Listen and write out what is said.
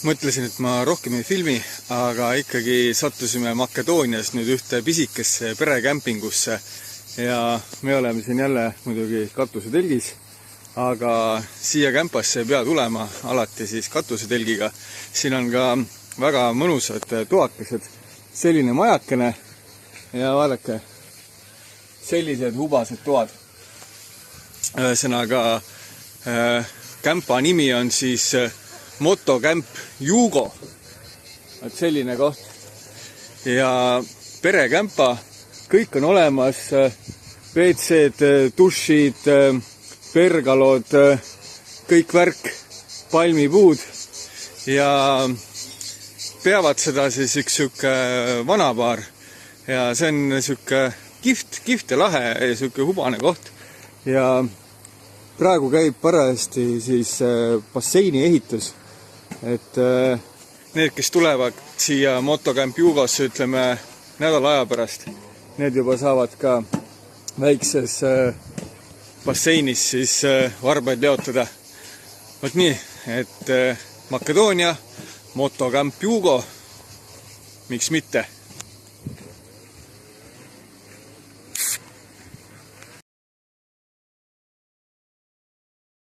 mõtlesin, et ma rohkem ei filmi, aga ikkagi sattusime Makedoonias nüüd ühte pisikesse perekämpingusse ja me oleme siin jälle muidugi katusetelgis, aga siia kämpasse ei pea tulema alati siis katusetelgiga. Siin on ka väga mõnusad toakesed, selline majakene ja vaadake, sellised hubased toad. Ühesõnaga, kämpa nimi on siis Motokämp Jugo. Et selline koht. Ja perekämpa, kõik on olemas, WC-d, dušid, pergalod, kõik värk, palmipuud ja peavad seda siis üks sükke vanapaar ja see on sükke kihvt ja lahe ja sükke hubane koht ja praegu käib parajasti siis basseini ehitus, et need, kes tulevad siia Motokämp Jugosse, ütleme nädala aja pärast, need juba saavad ka väikses basseinis siis varbaid leotada. Vot nii, et Makedoonia, Motokämp Jugo, miks mitte?